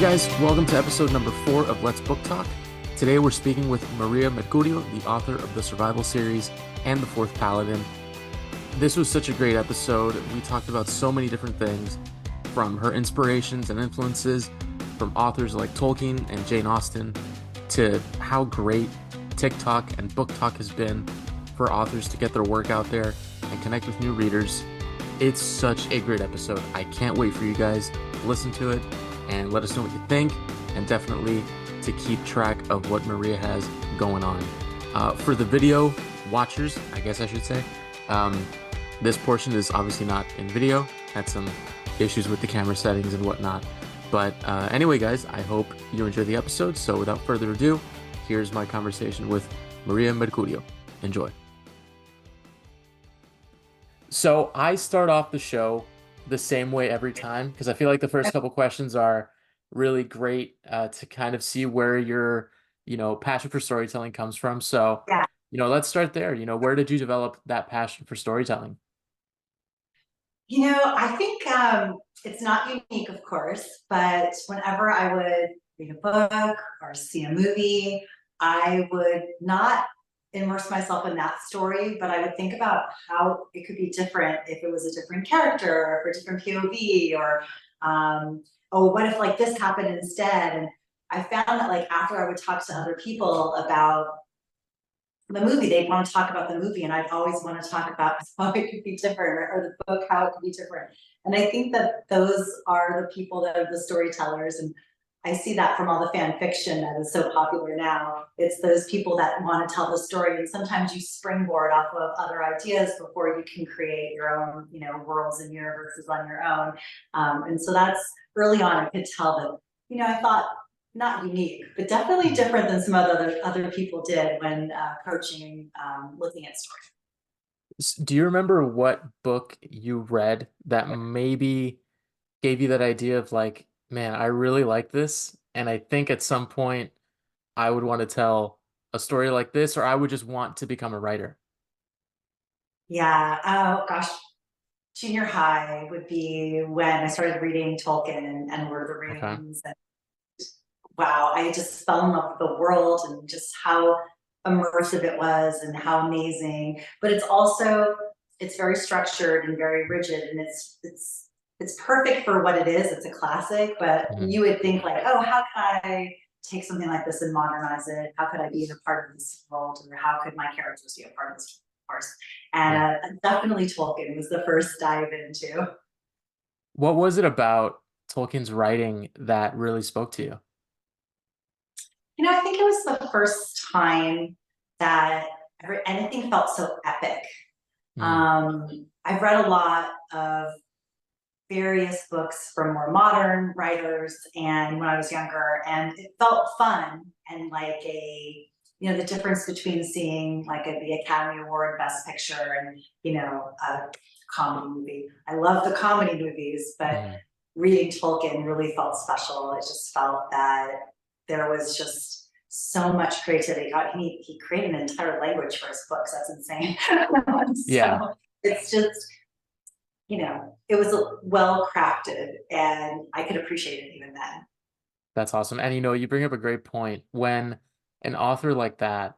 guys, welcome to episode number 4 of Let's Book Talk. Today we're speaking with Maria Mercurio, the author of the Survival series and The Fourth Paladin. This was such a great episode. We talked about so many different things, from her inspirations and influences from authors like Tolkien and Jane Austen, to how great TikTok and Book Talk has been for authors to get their work out there and connect with new readers. It's such a great episode. I can't wait for you guys to listen to it and let us know what you think, and definitely to keep track of what Maria has going on. For the video watchers, I guess I should say, this portion is obviously not in video. Had some issues with the camera settings and whatnot. But anyway, guys, I hope you enjoy the episode. So without further ado, here's my conversation with Maria Mercurio. Enjoy. So I start off the show the same way every time, because I feel like the first couple questions are really great to kind of see where your, passion for storytelling comes from. So, Yeah. Let's start there. Where did you develop that passion for storytelling? I think it's not unique, of course, but whenever I would read a book or see a movie, I would not immerse myself in that story, but I would think about how it could be different if it was a different character or a different POV, or oh, what if like this happened instead? And I found that like after I would talk to other people about the movie, they'd want to talk about the movie, and I'd always want to talk about how it could be different, or the book, how it could be different. And I think that those are the people that are the storytellers, and I see that from all the fan fiction that is so popular now. It's those people that want to tell the story, and sometimes you springboard off of other ideas before you can create your own, worlds and universes on your own. And so that's early on. I could tell that, I thought not unique, but definitely different than some other people did when coaching, looking at story. Do you remember what book you read that maybe gave you that idea of like, man, I really like this, and I think at some point I would want to tell a story like this, or I would just want to become a writer? Yeah. Oh gosh. Junior high would be when I started reading Tolkien and Lord of the Okay. Rings. And wow, I just fell in love with the world and just how immersive it was and how amazing. But it's very structured and very rigid, and it's perfect for what it is. It's a classic, but Mhm. you would think like, oh, how can I take something like this and modernize it? How could I be a part of this world, or how could my characters be a part of this course? And Yeah. definitely Tolkien was the first dive into. What was it about Tolkien's writing that really spoke to you? I think it was the first time that anything felt so epic. Mm. I've read a lot of various books from more modern writers, and when I was younger, and it felt fun and like the difference between seeing like the Academy Award Best Picture and, a comedy movie. I love the comedy movies, but Mm. reading Tolkien really felt special. It just felt that there was just so much creativity. God, he created an entire language for his books. That's insane. Yeah, So it's just, it was well crafted, and I could appreciate it even then. that's awesome. And you bring up a great point. When an author like that,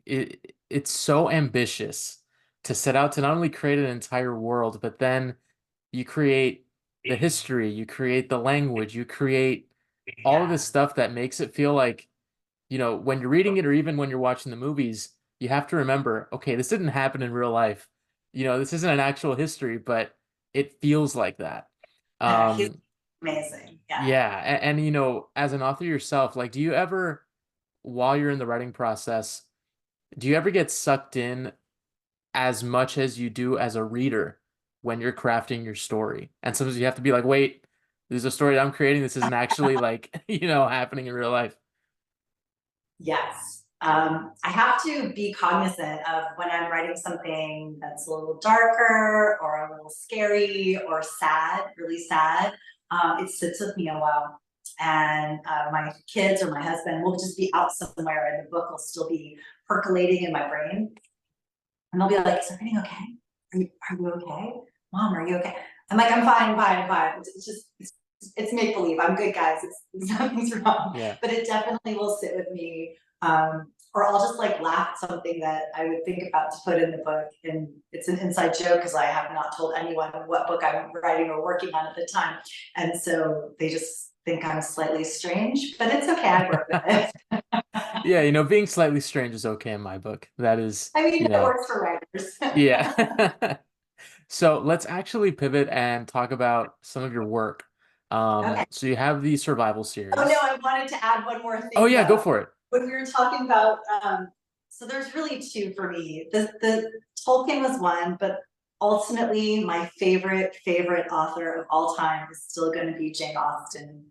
it's so ambitious to set out to not only create an entire world, but then you create the history, you create the language, you create all of Yeah. this stuff that makes it feel like, when you're reading it or even when you're watching the movies, you have to remember, okay, this didn't happen in real life. This isn't an actual history, but it feels like that. He's Um, amazing. Yeah. yeah, and as an author yourself, like, do you ever, while you're in the writing process, do you ever get sucked in as much as you do as a reader when you're crafting your story? And sometimes you have to be like, wait, this is a story that I'm creating. This isn't actually like, happening in real life. Yes. I have to be cognizant of when I'm writing something that's a little darker or a little scary or sad, really sad. It sits with me a while. And my kids or my husband will just be out somewhere, and the book will still be percolating in my brain. And they'll be like, is everything okay? Are you okay? Mom, are you okay? I'm like, I'm fine, fine, fine. It's just, it's it's make believe. I'm good, guys. Nothing's wrong, Yeah. but it definitely will sit with me. Or I'll just like laugh at something that I would think about to put in the book, and it's an inside joke because I have not told anyone what book I'm writing or working on at the time, and so they just think I'm slightly strange, but it's okay. I work with it. Yeah, being slightly strange is okay in my book. That is, I mean, it works for writers. yeah. So let's actually pivot and talk about some of your work. Okay. So you have the survival Oh no, series. I wanted to add one more Oh thing yeah, go though. for it. When we were talking about, so there's really two for me. The Tolkien was one, but ultimately my favorite author of all time is still going to be Jane Austen.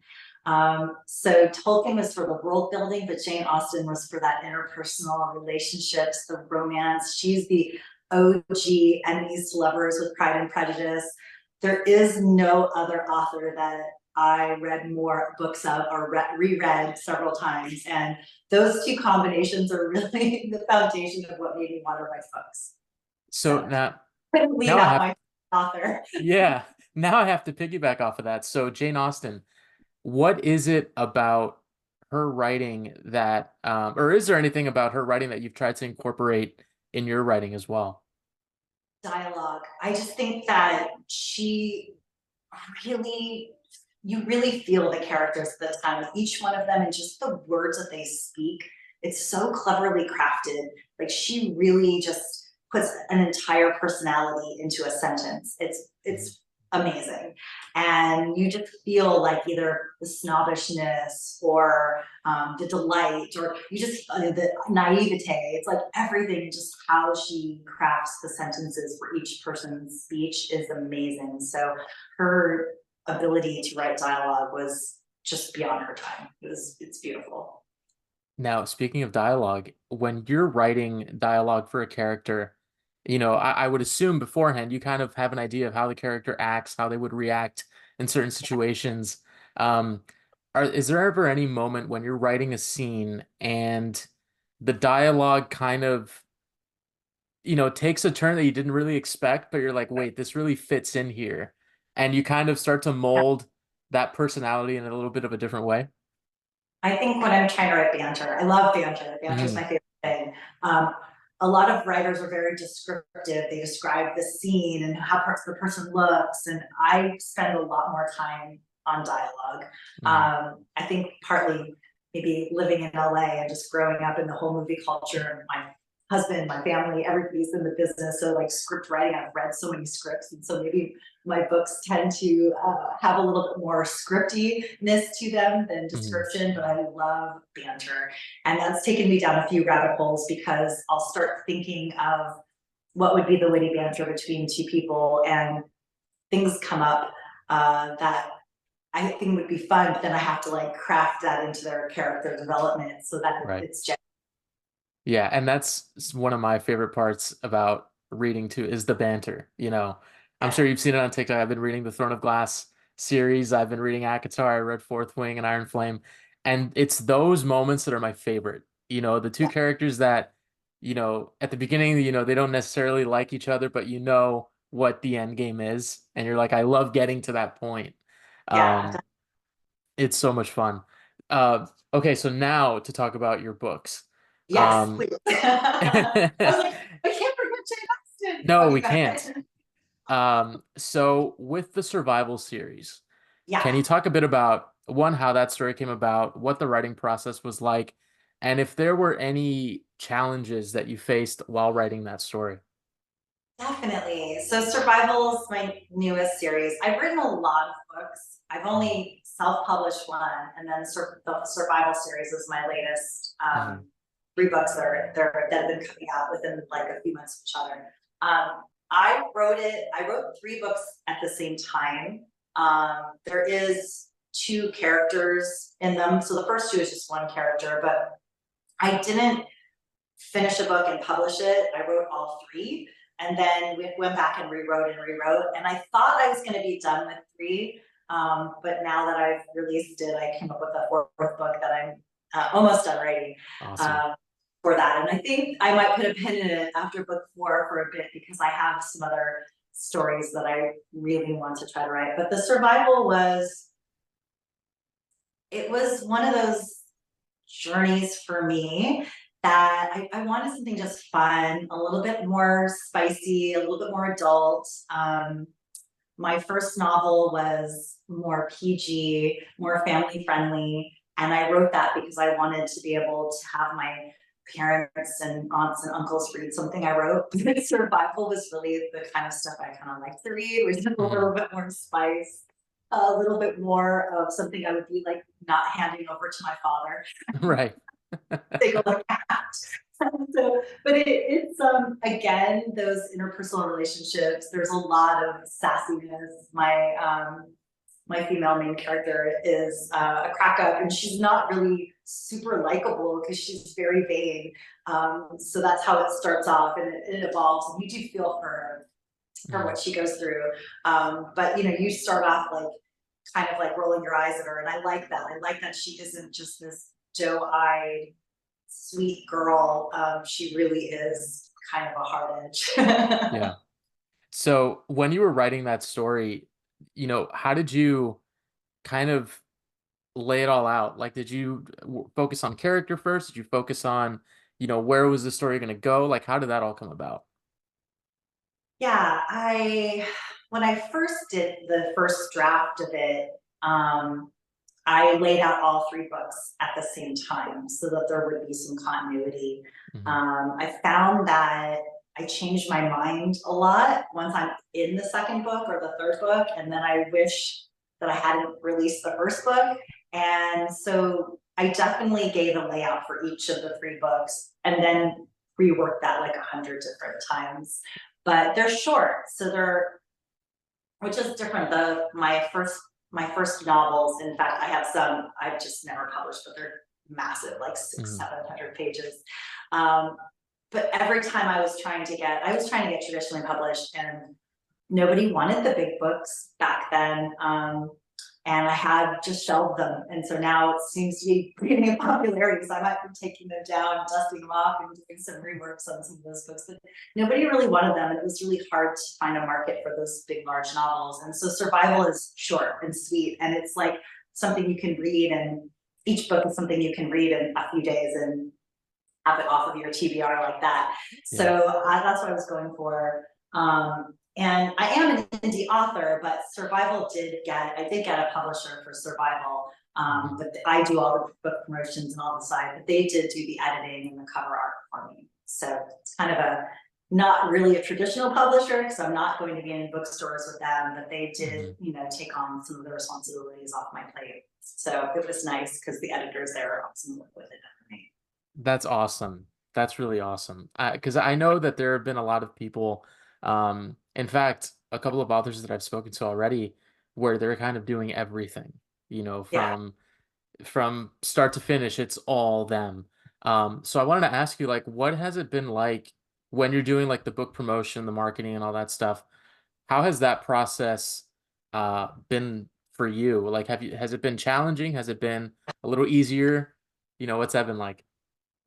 So Tolkien was for the world building, but Jane Austen was for that interpersonal relationships, the romance. She's the OG enemies to lovers with Pride and Prejudice. There is no other author that I read more books of or reread several times. And those two combinations are really the foundation of what made me want to write books. So So now, couldn't leave now I out have, my author. yeah, now I have to piggyback off of that. So Jane Austen, what is it about her writing that, or is there anything about her writing that you've tried to incorporate in your writing as well? Dialogue. I just think that she really, you really feel the characters at the time with each one of them and just the words that they speak. It's so cleverly crafted. Like she really just puts an entire personality into a sentence. It's amazing. And you just feel like either the snobbishness or the delight, or you just the naivete. It's like everything, just how she crafts the sentences for each person's speech is amazing. So her ability to write dialogue was just beyond her time. It's beautiful. Now, speaking of dialogue, when you're writing dialogue for a character, I would assume beforehand you kind of have an idea of how the character acts, how they would react in certain situations. Um, is there ever any moment when you're writing a scene and the dialogue kind of, takes a turn that you didn't really expect, but you're like, wait, this really fits in here, and you kind of start to mold that personality in a little bit of a different way? I think when I'm trying to write banter, I love banter. Banter is Hmm. my favorite thing. A lot of writers are very descriptive. They describe the scene and how parts of the person looks, and I spend a lot more time on dialogue. Hmm. I think partly maybe living in LA and just growing up in the whole movie culture, and my husband, my family, everybody's in the business. So like script writing, I've read so many scripts, and so maybe my books tend to have a little bit more scriptiness to them than Hmm. description, but I love banter. And that's taken me down a few rabbit holes because I'll start thinking of what would be the witty banter between two people, and things come up that I think would be fun, but then I have to like craft that into their character development so that Right. it's genuine. Yeah, and that's one of my favorite parts about reading too is the banter. I'm sure you've seen it on TikTok. I've been reading the Throne of Glass series. I've been reading ACOTAR. I read Fourth Wing and Iron Flame. And it's those moments that are my favorite. The two characters that, at the beginning, they don't necessarily like each other, but you know what the end game is. And you're like, I love getting to that point. Yeah. Um, it's so much fun. Okay, so now to talk about your books. Yes, Um, please. I was like, I can't forget Jane Austen. No, Okay, we go can't. ahead. So with the survival series, Yeah, can you talk a bit about one, how that story came about, what the writing process was like, and if there were any challenges that you faced while writing that story? definitely. So Survival is my newest series. I've written a lot of books. I've Mhm. only self-published one, and then the Survival series is my latest. Mhm. Three books that have been coming out within like a few months of each other. I wrote three books at the same time. There is two characters in them. So the first two is just one character, but I didn't finish a book and publish it. I wrote all three, and then we went back and rewrote and rewrote. And I thought I was going to be done with three, but now that I've released it, I came up with a fourth book that I'm almost done writing Awesome. uh, for that. And I think I might put a pin in it after book four for a bit because I have some other stories that I really want to try to write. But the survival was it was one of those journeys for me that I wanted something just fun, a little bit more spicy, a little bit more adult. My first novel was more PG, more family friendly. And I wrote that because I wanted to be able to have my parents and aunts and uncles read something I wrote. Survival was really the kind of stuff I kind of like to read, which is a Hmm. little bit more spice, a little bit more of something I would be like not handing over to my father. Right. Take a look at. So, but it's again those interpersonal relationships. There's a lot of sassiness. My female main character is a crack up, and she's not really super likable because she's very vain. So that's how it starts off, and it evolves, and you do feel for Mm. what she goes through. But you start off like kind of like rolling your eyes at her, and I like that. I like that she isn't just this doe-eyed sweet girl. She really is kind of a hard edge. Yeah. So when you were writing that story, how did you kind of lay it all out? Like, did you focus on character first? Did you focus on, where was the story going to go? Like, how did that all come about? Yeah, when I first did the first draft of it, I laid out all three books at the same time so that there would be some continuity. Hmm. I found that I changed my mind a lot once I'm in the second book or the third book, and then I wish that I hadn't released the first book. And so I definitely gave a layout for each of the three books and then reworked that like 100 different times. But they're short, so they're, which is different. My first novels, in fact, I have some I've just never published, but they're massive, like six, Hmm. 700 pages. Um, but every time I was trying to get traditionally published, and nobody wanted the big books back then. And I had just shelved them. And so now it seems to be gaining popularity. So I might be taking them down, dusting them off, and doing some reworks on some of those books. But nobody really wanted them. And it was really hard to find a market for those big, large novels. And so Survival is short and sweet. And it's like something you can read. And each book is something you can read in a few days and have it off of your TBR like that. Yeah. So that's what I was going for. And I am an indie author, but I did get a publisher for Survival. Hmm. But I do all the book promotions and all the side, but they did do the editing and the cover art for me. So it's kind of not really a traditional publisher because I'm not going to be in bookstores with them, but they did, Hmm. take on some of the responsibilities off my plate. So it was nice because the editors there are awesome to work with it for me. That's awesome. That's really awesome. Because I know that there have been a lot of people, in fact, a couple of authors that I've spoken to already, where they're kind of doing everything, Yeah. from start to finish, it's all them. So I wanted to ask you, like, what has it been like when you're doing like the book promotion, the marketing, and all that stuff? How has that process been for you? Like, has it been challenging? Has it been a little easier? What's that been like?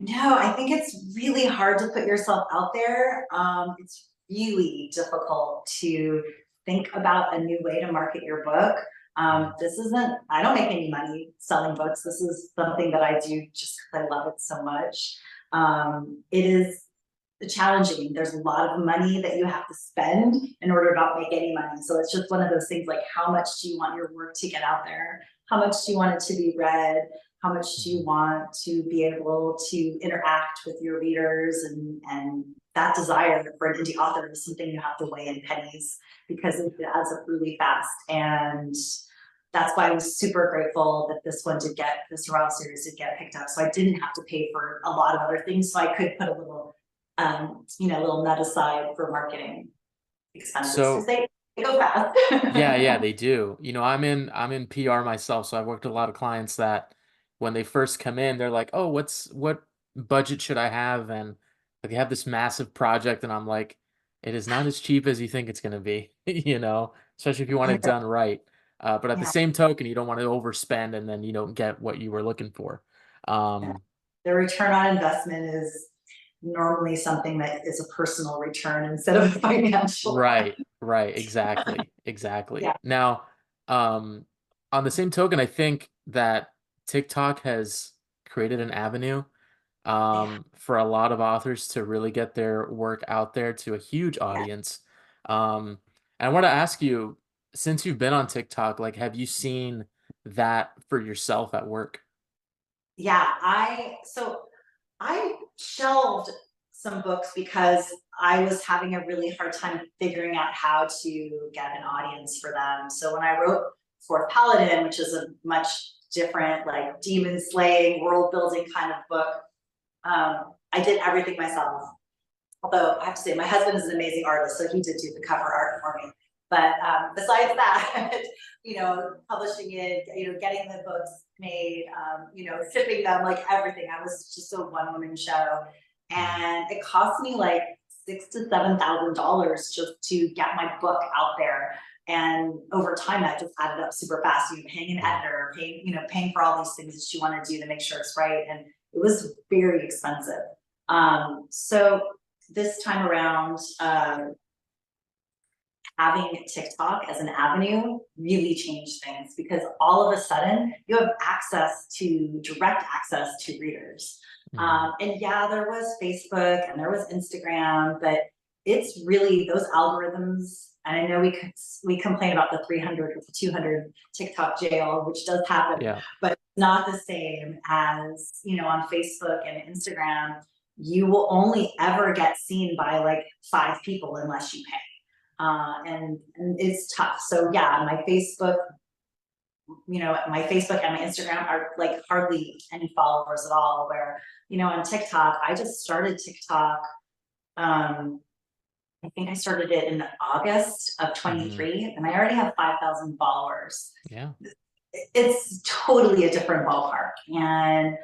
No, I think it's really hard to put yourself out there. It's really difficult to think about a new way to market your book. Mhm. I don't make any money selling books. This is something that I do just because I love it so much. It is challenging. There's a lot of money that you have to spend in order to not make any money. So it's just one of those things like, how much do you want your work to get out there? How much do you want it to be read? How much do you Mhm. want to be able to interact with your readers? And that desire for an indie author is something you have to weigh in pennies because it adds up really fast. And that's why I was super grateful that this Royal series did get picked up. So I didn't have to pay for a lot of other things. So I could put a little nut aside for marketing expenses because So they go fast. yeah, they do. I'm in PR myself, so I've worked with a lot of clients that when they first come in, they're like, "Oh, what budget should I have?" And like, they have this massive project, and I'm like, "It is not as cheap as you think it's gonna be," especially if you want it done right. But at the Yeah, same token, you don't want to overspend and then you don't get what you were looking for. yeah. Um, The return on investment is normally something that is a personal return instead of a financial one. right, exactly, Yeah. exactly. Now, um, on the same token, I think that TikTok has created an avenue Yeah, for a lot of authors to really get their work out there to a huge yeah, audience. Um, and I want to ask you, since you've been on TikTok, like, have you seen that for yourself at work? yeah. I shelved some books because I was having a really hard time figuring out how to get an audience for them. So when I wrote Fourth Paladin, which is a much different, like demon slaying, world building kind of book, I did everything myself. Although I have to say, my husband is an amazing artist, so he did do the cover art for me. But besides that, publishing it, getting the books made, shipping them, like everything. I was just a one-woman show, Mhm. and it cost me like $6,000 to $7,000 just to get my book out there. And over time, that just added up super fast. Paying an Yeah. editor, paying for all these things that you want to do to make sure it's right, and it was very expensive. So this time around, having TikTok as an avenue really changed things because all of a sudden you have direct access to readers. Mhm. And yeah, there was Facebook and there was Instagram, but it's really those algorithms. And I know we complain about the 300 or the 200 TikTok jail, which does happen, Yeah. but it's not the same as on Facebook and Instagram. You will only ever get seen by like 5 people unless you pay, and it's tough. So yeah, my Facebook and my Instagram are like hardly any followers at all. Where on TikTok, I just started TikTok. Um, I think I started it in August of Mhm. 23, and I already have 5,000 followers. Yeah. It's totally a different ballpark, and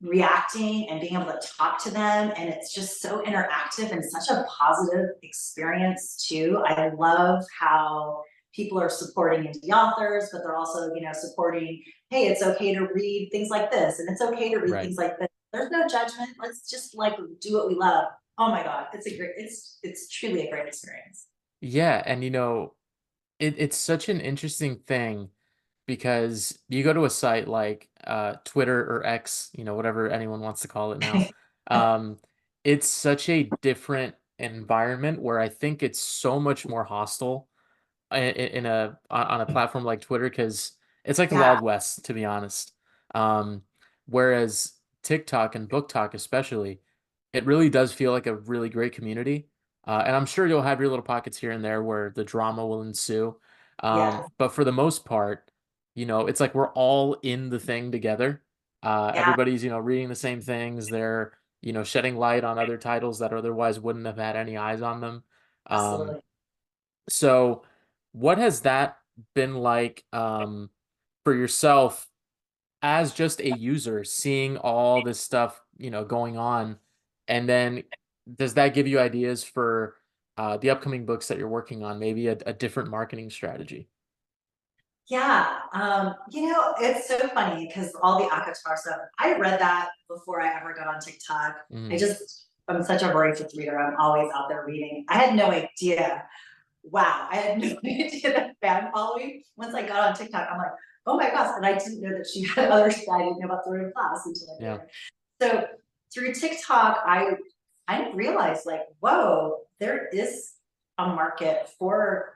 reacting and being able to talk to them, and it's just so interactive and such a positive experience too. I love how people are supporting indie authors, but they're also supporting, hey, it's okay to read things like this, and it's okay to read Right. things like this. There's no judgment. Let's just like do what we love. Oh my god, it's truly a great experience. Yeah. And it's such an interesting thing because you go to a site like Twitter or X, whatever anyone wants to call it now. Um, it's such a different environment where I think it's so much more hostile on a platform like Twitter because it's like the Yeah, Wild West, to be honest. Um, whereas TikTok and Book Talk, especially, it really does feel like a really great community. And I'm sure you'll have your little pockets here and there where the drama will ensue. yeah, But for the most part, it's like we're all in the thing together. yeah, Everybody's, reading the same things. They're, shedding light on other titles that otherwise wouldn't have had any eyes on them. Um, absolutely. so what has that been like for yourself as just a user, seeing all this stuff, going on? And then does that give you ideas for the upcoming books that you're working on, maybe a different marketing strategy? Yeah, it's so funny because all the ACOTAR stuff, I read that before I ever got on TikTok. Mm, I'm such a voracious reader. I'm always out there reading. I had no idea. Wow, I had no idea that fan following. Once I got on TikTok, I'm like, oh my gosh, and I didn't know that she had other stuff. I didn't know about the in class until I yeah. did. So through TikTok, I kind of realized like, whoa, there is a market for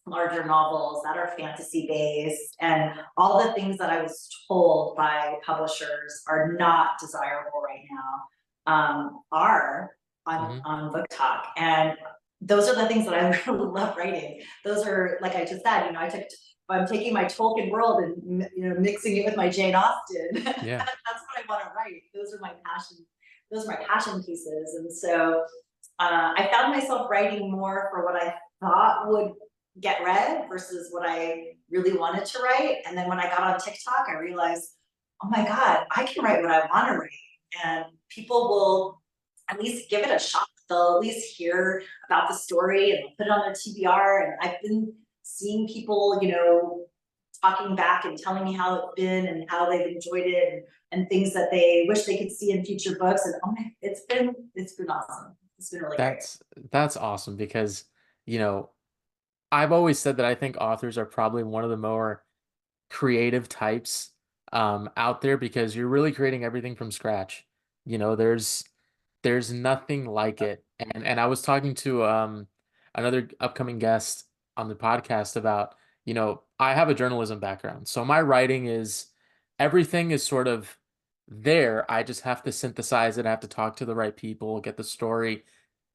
larger novels that are fantasy based, and all the things that I was told by publishers are not desirable right now, are Hmm. on Book Talk. And those are the things that I really love writing. Those are, like I just said, I'm taking my Tolkien world and mixing it with my Jane Austen. That's Yeah. what I want to write. Those are my passion. Those are my passion pieces. And so I found myself writing more for what I thought would get read versus what I really wanted to write. And then when I got on TikTok, I realized, oh my God, I can write what I want to write. And people will at least give it a shot. They'll at least hear about the story and they'll put it on their TBR. And I've been seeing people, talking back and telling me how it's been and how they've enjoyed it, and things that they wish they could see in future books. And oh my, it's been awesome. It's been really great. That's awesome because, you know, I've always said that I think authors are probably one of the more creative types out there because you're really creating everything from scratch. You know, there's nothing like it. And I was talking to another upcoming guest on the podcast about, I have a journalism background. So my writing is everything is sort of there. I just have to synthesize it. I have to talk to the right people, get the story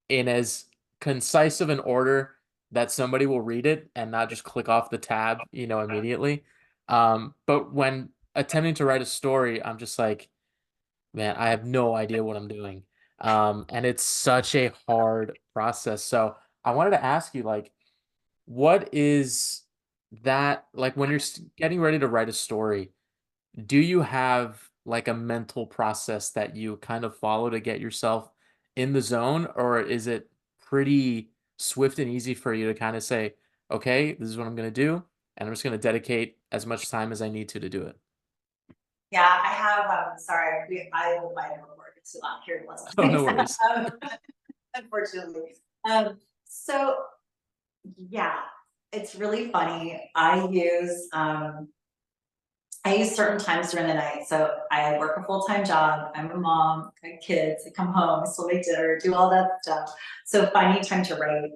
in as concise of an order that somebody will read it and not just click off the tab, immediately. But when attempting to write a story, I'm just like, man, I have no idea what I'm doing. And it's such a hard process. So I wanted to ask you, like, what is that like when you're getting ready to write a story? Do you have like a mental process that you kind of follow to get yourself in the zone, or is it pretty swift and easy for you to kind of say, okay, this is what I'm going to do, and I'm just going to dedicate as much time as I need to do it? Yeah, I have, sorry, I will buy a report, it's not here, Oh, no worries. unfortunately. So yeah, it's really funny. I use certain times during the night. So I work a full-time job. I'm a mom, I have kids, I come home, I still make dinner, do all that stuff. So finding time to write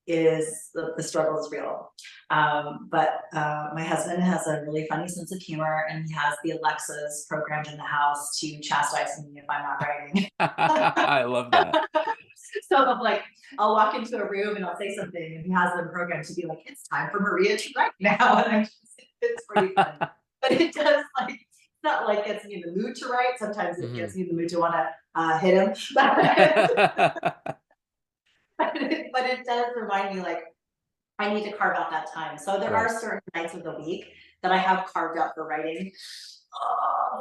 is the struggle is real. But my husband has a really funny sense of humor, and he has the Alexas programmed in the house to chastise me if I'm not writing. I love that. So I'm like, I'll walk into a room and I'll say something, and he has them programmed to be like, it's time for Maria to write now. And it's pretty funny. But it does, like, it's not like gets me in the mood to write. Sometimes it gets me in the mood to want to hit him. But it does remind me, like, I need to carve out that time. So there are Right. certain nights of the week that I have carved out for writing.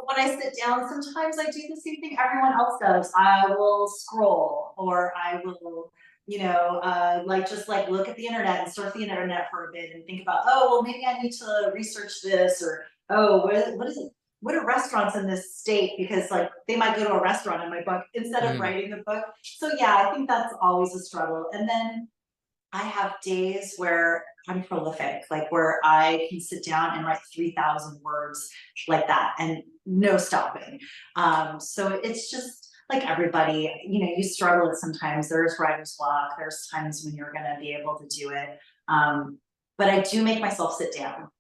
When I sit down, sometimes I do the same thing everyone else does. I will scroll, or I will, like, just like look at the internet and surf the internet for a bit and think about, oh, well, maybe I need to research this, or oh, what is it? What are restaurants in this state? Because like they might go to a restaurant in my book instead of Mm, writing the book. So yeah, I think that's always a struggle. And then I have days where I'm prolific, like where I can sit down and write 3,000 words like that and no stopping. So it's just like everybody, you struggle it sometimes. There's writer's block. There's times when you're going to be able to do it. But I do make myself sit down.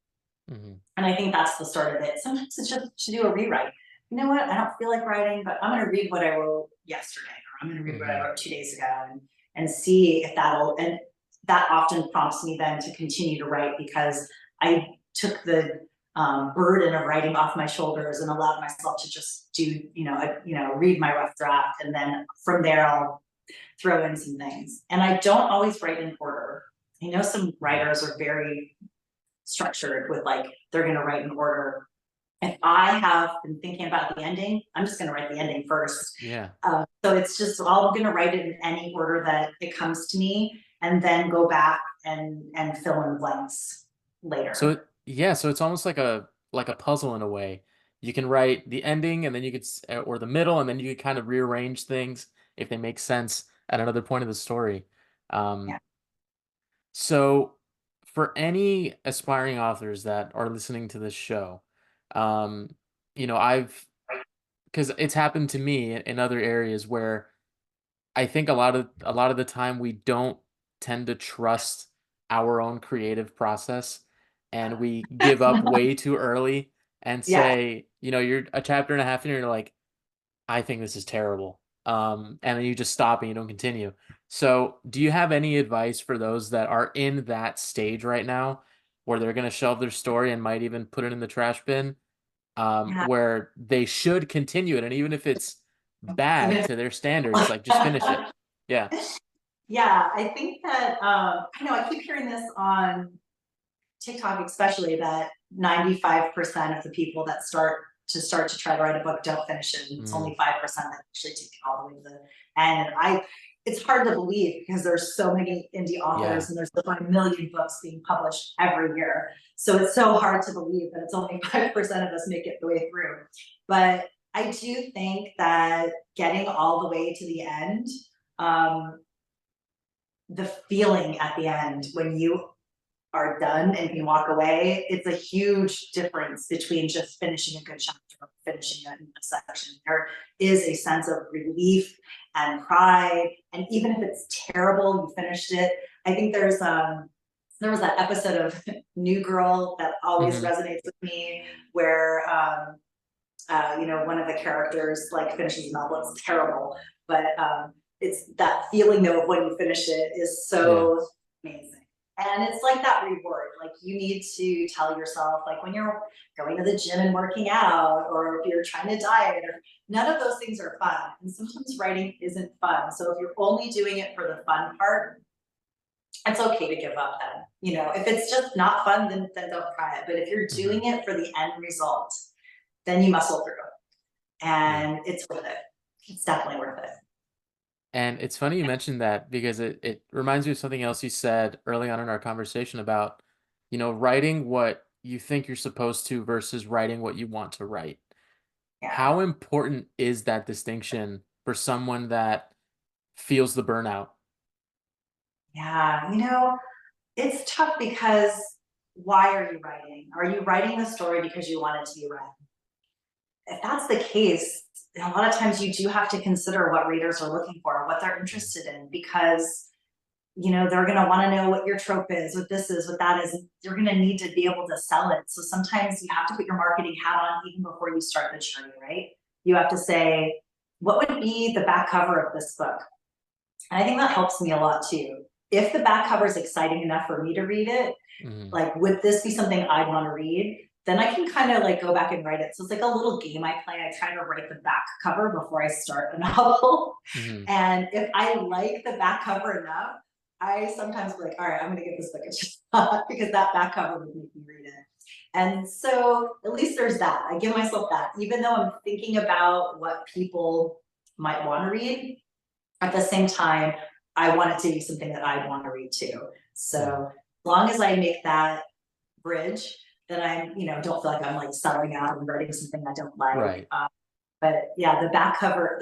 mhm. And I think that's the start of it. Sometimes it's just to do a rewrite. You know what? I don't feel like writing, but I'm going to read what I wrote yesterday, or I'm going to read what I Mhm. wrote 2 days ago, and see if and that often prompts me then to continue to write, because I took the burden of writing off my shoulders and allowed myself to just do, read my rough draft. And then from there, I'll throw in some things. And I don't always write in order. I know some Mhm. writers are very structured with, like, they're going to write in order. If I have been thinking about the ending, I'm just going to write the ending first. Yeah. So it's just, I'm going to write it in any order that it comes to me, and then go back and fill in blanks So later. yeah, so it's almost like a puzzle in a way. You can write the ending and then you could or the middle and then you could kind of rearrange things if they make sense at another point of the story. Um, Yeah. so for any aspiring authors that are listening to this show, um, I've because it's happened to me in other areas where I think a lot of the time we don't tend to trust our own creative process and we give up way too early and Yeah. say, you're a chapter and a half in and you're like, I think this is terrible. And then you just stop and you don't continue. So, do you have any advice for those that are in that stage right now where they're going to shelve their story and might even put it in the trash bin, Yeah. where they should continue it, and even if it's bad Even to their standards, like just finish it. Yeah. yeah, I think that I know I keep hearing this on TikTok, especially, that 95% of the people that start to try to write a book don't finish it, and it's Mm, only 5% that actually take it all the way to the end. And it's hard to believe, because there's so many indie yeah. authors and there's a million books being published every year. So it's so hard to believe that it's only 5% of us make it the way through. But I do think that getting all the way to the end, um, the feeling at the end when you are done and can walk away, it's a huge difference between just finishing a good chapter or finishing a section. There is a sense of relief and pride, and even if it's terrible, you finished it. I think there was that episode of New Girl that always Hmm. resonates with me, where one of the characters like finishes a novel. It's terrible, but it's that feeling though of when you finish it is Yeah. so amazing. And it's like that reward. Like you need to tell yourself, like when you're going to the gym and working out, or if you're trying to diet, or none of those things are fun. And sometimes writing isn't fun. So if you're only doing it for the fun part, it's okay to give up then. If it's just not fun, then don't try it. But if you're Hmm. doing it for the end result, then you muscle through it. Yeah. And it's worth it. It's definitely worth it. And it's funny you mentioned that because it reminds me of something else you said early on in our conversation about, writing what you think you're supposed to versus writing what you want to write. Yeah. How important is that distinction for someone that feels the burnout? Yeah. It's tough because why are you writing? Are you writing the story because you want it to be read? If that's the case, a lot of times you do have to consider what readers are looking for, what they're Mm. interested in, because they're going to want to know what your trope is, what this is, what that is. You're going to need to be able to sell it. So sometimes you have to put your marketing hat on even before you start the journey, right? You have to say, what would be the back cover of this book? And I think that helps me a lot too. If the back cover is exciting enough for me to read it, Mhm. like, would this be something I'd want to read? Then I can kind of like go back and write it. So it's like a little game I play. I try to write the back cover before I start the novel. Mhm. And if I like the back cover enough, I sometimes be like, all right, I'm going to give this book a shot because that back cover would make me read it. And so at least there's that. I give myself that, even though I'm thinking about what people might want to read. At the same time, I want it to be something that I'd want to read too. Yeah. So as long as I make that bridge, then don't feel like I'm like selling out and writing something I don't like. Right. But yeah, the back cover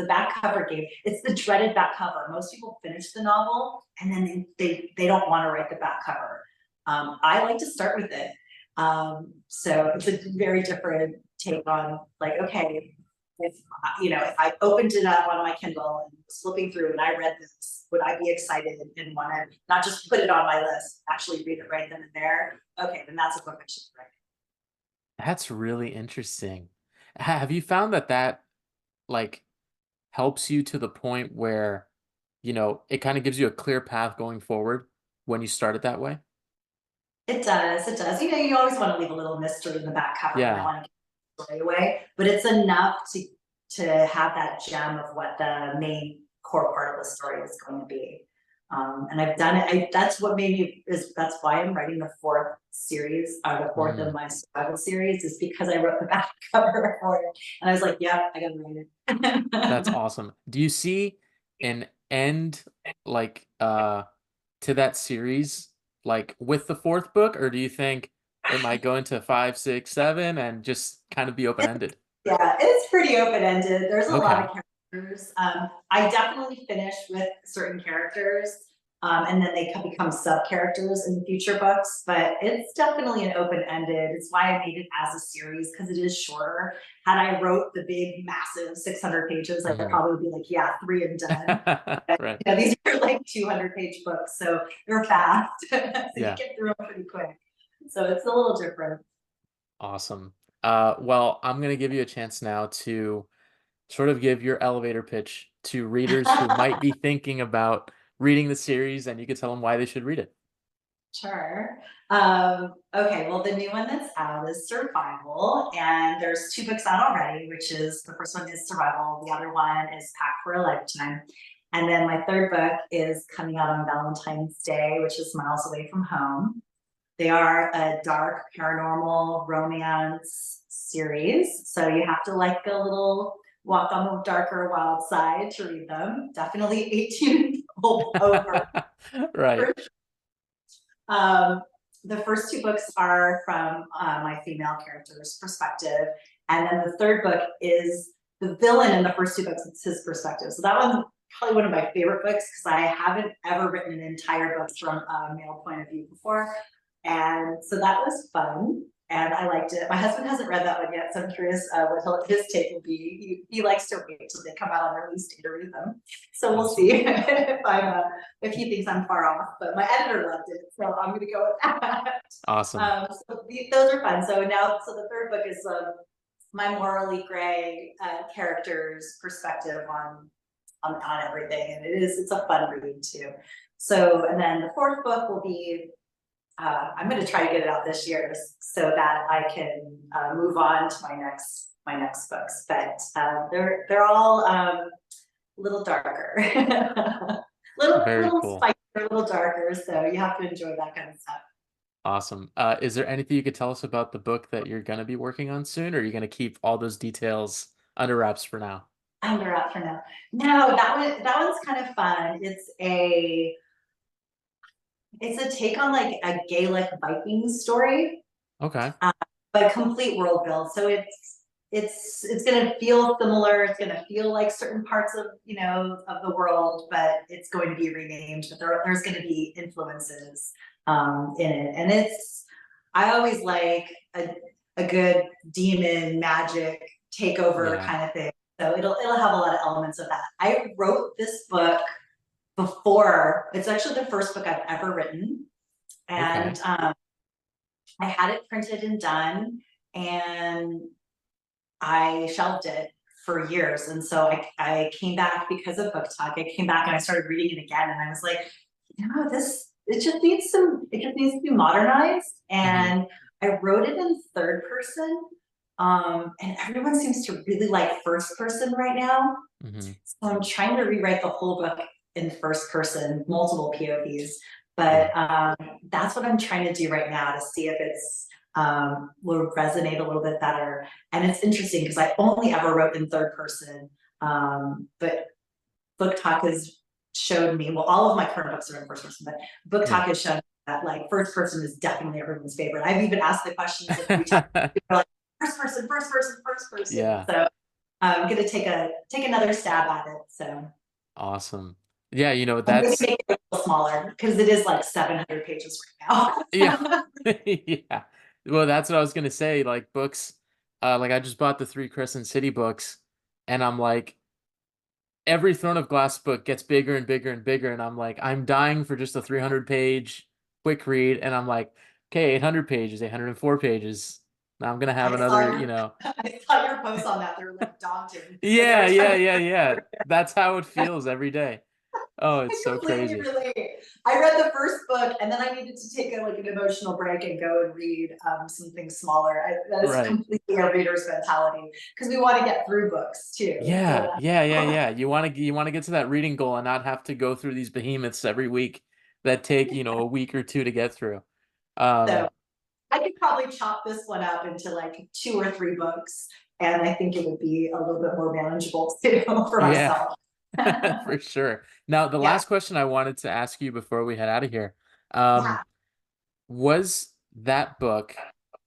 game, it's the dreaded back cover. Most people finish the novel and then they don't want to write the back cover. I like to start with it. So it's a very different take on like, okay, if I opened it up on my Kindle and was flipping through and I read this, would I be excited and want to not just put it on my list, actually read it right then and there? Okay, then that's a book I should write. That's really interesting. Have you found that like helps you to the point where, it kind of gives you a clear path going forward when you start it that way? It does. It does. You always want to leave a little mystery in the back cover. You don't Yeah. want to give the story away, but it's enough to have that gem of what the main core part of the story is going to be. And I've done it. That's what made me is that's why I'm writing the fourth series, or the fourth of Mhm. my survival series, is because I wrote the back cover for it, and I was like, "Yeah, I gotta write That's it." awesome. Do you see an end like to that series like with the fourth book, or do you think it might go into five, six, seven and just kind of be open ended? Yeah, it's pretty open-ended. There's a lot Okay. of characters. I definitely finish with certain characters, and then they can become sub-characters in future books, but it's definitely an open-ended. It's why I made it as a series, because it is shorter. Had I wrote the big, massive 600 pages, I Mhm. probably would be like, yeah, three and done. But, Right. these are like 200-page books, so they're fast. So you Yeah. get through them pretty quick. So it's a little different. Awesome. Well, I'm gonna give you a chance now to sort of give your elevator pitch to readers who might be thinking about reading the series, and you could tell them why they should read it. Sure. Okay, well, the new one that's out is Survival, and there's two books out already, which is the first one is Survival, the other one is Packed for a Lifetime. And then my third book is coming out on Valentine's Day, which is Miles Away from Home. They are a dark paranormal romance series, so you have to like a little walk on the darker wild side to read them. Definitely 18 over. Right. Um, the first two books are from my female character's perspective, and then the third book is the villain in the first two books. It's his perspective. So that one's probably one of my favorite books because I haven't ever written an entire book from a male point of view before, And so that was fun. And I liked it. My husband hasn't read that one yet, so I'm curious what his take will be. He likes to wait till they come out on their release date to read them. So we'll see if he thinks I'm far off. But my editor loved it, so I'm going to go with that. Awesome. Those are fun. So the third book is my morally gray character's perspective on everything, and it's a fun read too. So, and then the fourth book will be. I'm going to try to get it out this year so that I can move on to my next books. But they're all a little darker, little cool. spicier, a little darker. So you have to enjoy that kind of stuff. Awesome. Is there anything you could tell us about the book that you're going to be working on soon, or are you going to keep all those details under wraps for now? Under wraps for now. No, that one's kind of fun. It's a take on like a Gaelic Viking story. Okay. But a complete world build. So it's going to feel similar. It's going to feel like certain parts of the world, but it's going to be renamed. But there's going to be influences in it, and I always like a good demon magic takeover kind of thing. So it'll have a lot of elements of that. I wrote this book before. It's actually the first book I've ever written, and I had it printed and done, and I shelved it for years. And so I came back because of Book Talk. I came back and I started reading it again, and I was like, it just needs to be modernized. And I wrote it in third person. And everyone seems to really like first person right now. So I'm trying to rewrite the whole book in first person, multiple POVs, but that's what I'm trying to do right now to see if it's will resonate a little bit better. And it's interesting because I only ever wrote in third person, but Book Talk has showed me, well, all of my current books are in first person, but Book Talk has shown that like first person is definitely everyone's favorite. I've even asked the questions every time. People are like, first person. Yeah. So I'm gonna take another stab at it. So awesome. Yeah, that's make it a little smaller because it is like 700 pages right now. Yeah. Yeah. Well, that's what I was gonna say. Like books, like I just bought the 3 Crescent City books, and I'm like, every Throne of Glass book gets bigger and bigger and bigger, and I'm like, I'm dying for just a 300-page quick read, and I'm like, okay, 800 pages, 804 pages. Now I'm gonna have another, I saw your posts on that. They're like daunting. Yeah. That's how it feels every day. Oh, it's so crazy. I read the first book, and then I needed to take an emotional break and go and read something smaller. That is completely a reader's mentality because we want to get through books too. Yeah. You want to get to that reading goal and not have to go through these behemoths every week that take a week or two to get through. So I could probably chop this one up into like 2 or 3 books, and I think it would be a little bit more manageable too for myself. For sure. Now, the last question I wanted to ask you before we head out of here, was that book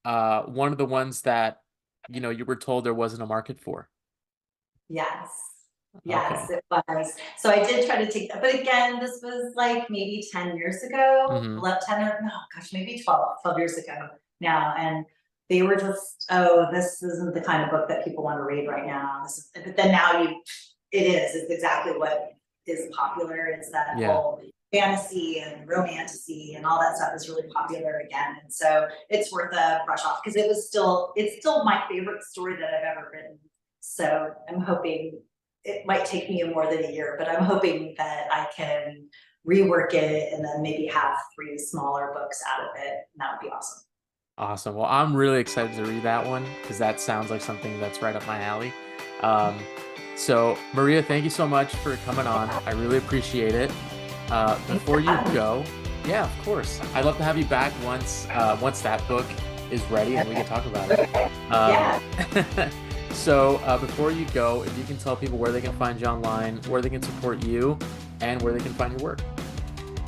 one of the ones that you were told there wasn't a market for? Yes, it was. So I did try to take that, but again, this was like maybe 10 years ago, maybe 12 years ago now, and they were just, this isn't the kind of book that people want to read right now. But then now it's exactly what is popular. It's that whole fantasy and romantasy and all that stuff is really popular again. And so it's worth a brush off because it's still my favorite story that I've ever written. So I'm hoping it might take me more than a year, but I'm hoping that I can rework it and then maybe have 3 smaller books out of it. And that would be awesome. Awesome. Well, I'm really excited to read that one because that sounds like something that's right up my alley. So Maria, thank you so much for coming on. I really appreciate it. Before you go, of course, I'd love to have you back once that book is ready and we can talk about it. So before you go, if you can tell people where they can find you online, where they can support you, and where they can find your work.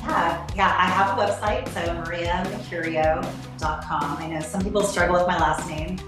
I have a website, so mariamercurio.com. I know some people struggle with my last name.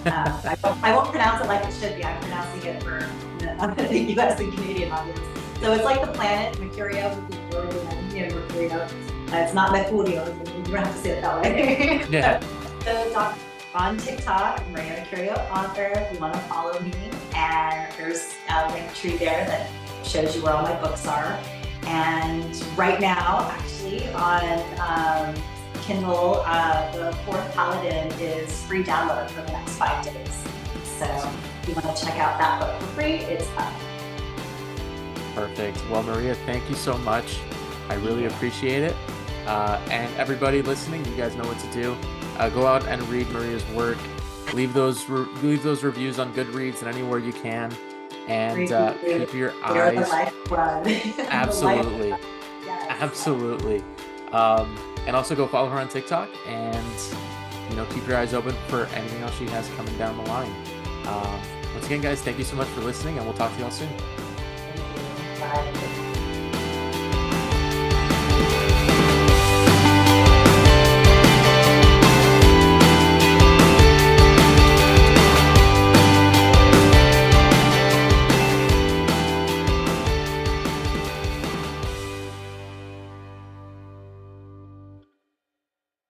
I won't pronounce it like it should be. I'm pronouncing it for the US and Canadian audience. So it's like the planet, Mercurio, Mercurio. It's not Mercurio, you don't have to say it that way. Yeah. So on TikTok, Maria Mercurio, author, if you want to follow me. And there's a link tree there that shows you where all my books are. And right now, actually, on Kindle, the Fourth Paladin is free download for the next 5 days. So if you want to check out that book for free, it's up. Perfect. Well, Maria, thank you so much. I really appreciate it. And everybody listening, you guys know what to do. Go out and read Maria's work. Leave those reviews on Goodreads and anywhere you can. And keep your eyes. Absolutely. Yes. Absolutely. And also go follow her on TikTok and, keep your eyes open for anything else she has coming down the line. Once again, guys, thank you so much for listening, and we'll talk to you all soon. Thank you. Bye.